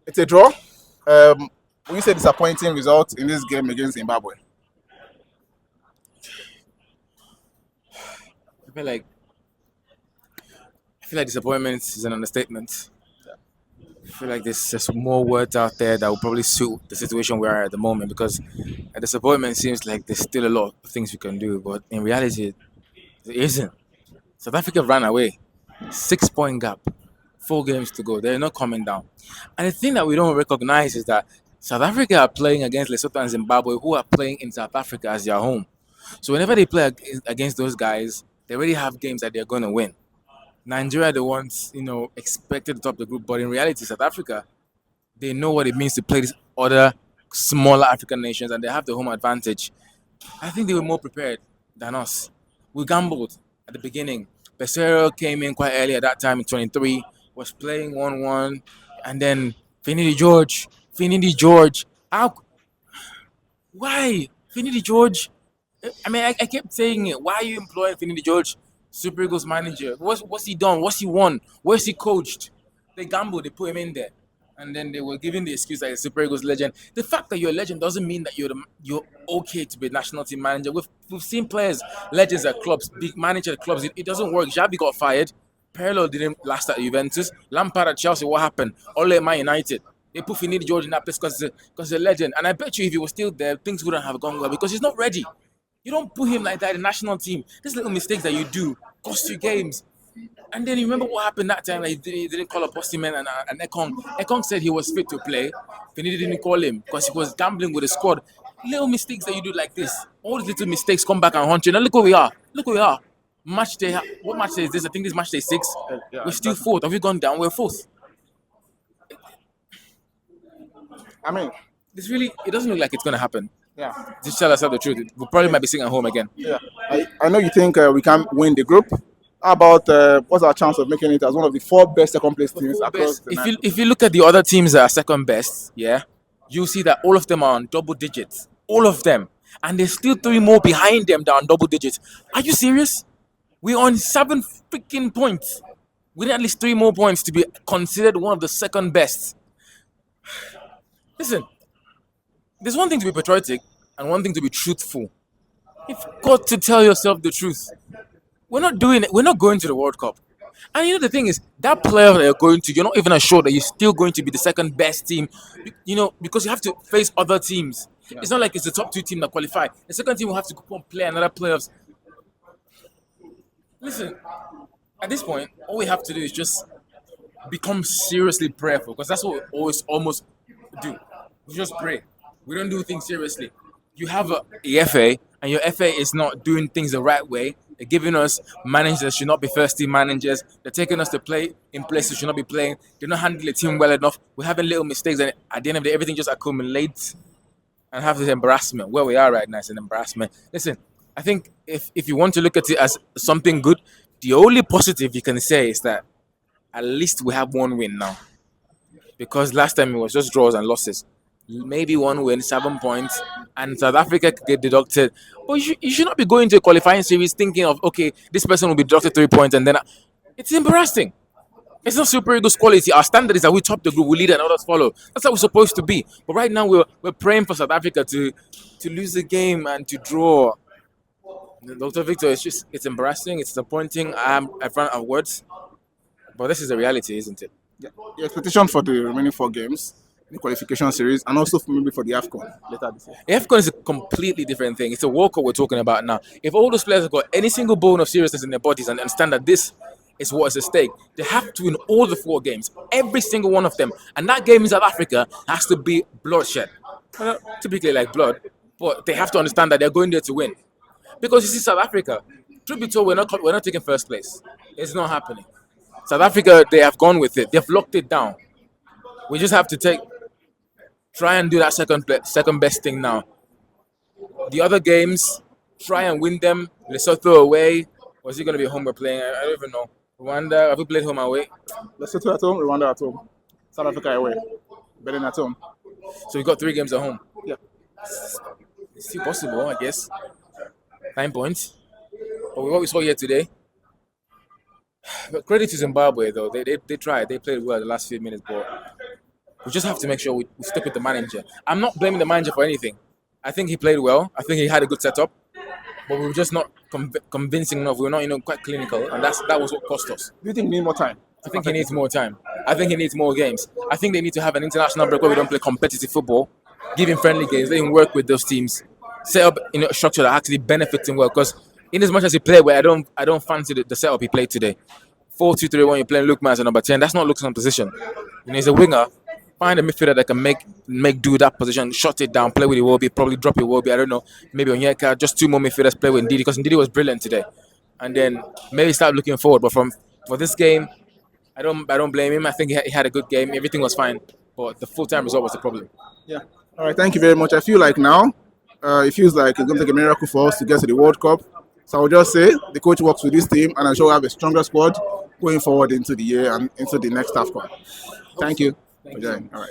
It's a draw. When you say disappointing result in this game against Zimbabwe, I feel like disappointment is an understatement. I feel like there's just more words out there that will probably suit the situation we are at the moment because a disappointment seems like there's still a lot of things we can do, but in reality, it isn't. South Africa ran away, 6 point gap, 4 games to go. They're not coming down. And the thing that we don't recognize is that South Africa are playing against Lesotho and Zimbabwe, who are playing in South Africa as their home. So whenever they play against those guys, they already have games that they're going to win. Nigeria, are the ones expected to top the group, but in reality, South Africa, they know what it means to play these other smaller African nations, and they have the home advantage. I think they were more prepared than us. We gambled at the beginning. Pesero came in quite early at that time in 23, was playing 1-1, and then Finidi George. How? Why? Finidi George? I mean, I kept saying it. Why are you employing Finidi George, Super Eagles manager? What's he done? What's he won? Where's he coached? They gambled. They put him in there, and then they were giving the excuse that he's Super Eagles legend. The fact that you're a legend doesn't mean that you're okay to be national team manager. We've seen players, legends at clubs, big manager at clubs. It doesn't work. Xavi got fired. Pirlo didn't last at Juventus. Lampard at Chelsea. What happened? Ole at Man United. They put Finidi George in that place because he's a legend. And I bet you if he was still there, things wouldn't have gone well because he's not ready. You don't put him like that in the national team. These little mistakes that you do cost you games. And then you remember what happened that time? Like he didn't call up Osimhen and Ekong. Ekong said he was fit to play. Finidi didn't call him because he was gambling with the squad. Little mistakes that you do like this. All these little mistakes come back and haunt you. Now look where we are. Look where we are. Match day. What match day is this? I think this match day 6. yeah, We're still fourth. Have we gone down? We're fourth. I mean, It doesn't look like it's gonna happen. yeah, Just tell us the truth. We probably might be sitting at home again. yeah. I know you think we can win the group. How about what's our chance of making it as one of the 4 best second place teams across the nine? If you look at the other teams that are second best, yeah, you'll see that all of them are on double digits. All of them. And there's still 3 more behind them that are on double digits. Are you serious? We're on 7 freaking points. We need at least 3 more points to be considered one of the second best. Listen, there's one thing to be patriotic and one thing to be truthful. You've got to tell yourself the truth. We're not doing it. We're not going to the World Cup. And you know the thing is, that player that you're going to, you're not even assured that you're still going to be the second best team. Because you have to face other teams. Yeah. It's not like it's the top 2 team that qualify. The second team will have to go and play another playoffs. Listen, at this point, all we have to do is just become seriously prayerful, because that's what we always almost do. We just pray. We don't do things seriously. You have a FA, and your FA is not doing things the right way. They're giving us managers that should not be first team managers. They're taking us to play in places we should not be playing. They're not handling the team well enough. We're having little mistakes, and at the end of the day, everything just accumulates and have this embarrassment. Where we are right now is an embarrassment. Listen, I think if you want to look at it as something good, the only positive you can say is that at least we have 1 win now. Because last time it was just draws and losses. Maybe 1 win, 7 points, and South Africa could get deducted. But you should not be going to a qualifying series thinking of, okay, this person will be deducted 3 points, and then it's embarrassing. It's not Super Eagles quality. Our standard is that we top the group, we lead, and others follow. That's how we're supposed to be. But right now we're praying for South Africa to lose the game and to draw. Dr. Victor, it's embarrassing. It's disappointing. I've run out of words. But this is the reality, isn't it? Yeah. Your expectation for the remaining 4 games, the qualification series, and also maybe for the AFCON later this year. AFCON is a completely different thing. It's a World Cup we're talking about now. If all those players have got any single bone of seriousness in their bodies and understand that this is what is at stake, they have to win all the 4 games, every single one of them. And that game in South Africa has to be bloodshed. Typically like blood, but they have to understand that they're going there to win. Because you see, South Africa, truth be told, we're not taking first place. It's not happening. South Africa, they have gone with it. They've locked it down. We just have to try and do that second best thing now. The other games, try and win them. Lesotho away. Or is it going to be home we're playing? I don't even know. Rwanda, have we played home away? Lesotho at home, Rwanda at home, South Africa away, Benin at home. So we got 3 games at home. Yeah. It's still possible, I guess. 9 points. But with what we saw here today. But credit to Zimbabwe, though. They tried. They played well the last few minutes, but We just have to make sure we stick with the manager. I'm not blaming the manager for anything. I think he played well. I think he had a good setup, but we were just not convincing enough. We were not, quite clinical, and that was what cost us. Do you think we need more time? I think he needs more time. I think he needs more games. I think they need to have an international break where we don't play competitive football, give him friendly games, let him work with those teams, set up a structure that actually benefits him well. Because in as much as he played well, I don't fancy the setup he played today. 4-2-3-1, you're playing Luke as a number 10. That's not Luke's position. He's a winger. Find a midfielder that can make do that position, shut it down, play with Iwobi, probably drop Iwobi. I don't know. Maybe on Onyeka, just 2 more midfielders play with Ndidi because Ndidi was brilliant today. And then maybe start looking forward. But for this game, I don't blame him. I think he had a good game. Everything was fine, but the full-time result was the problem. Yeah. All right. Thank you very much. I feel like now, it feels like it's going to take a miracle for us to get to the World Cup. So I would just say the coach works with this team, and I'm sure we'll have a stronger squad going forward into the year and into the next AFCON. Thank you. Thank you. All right.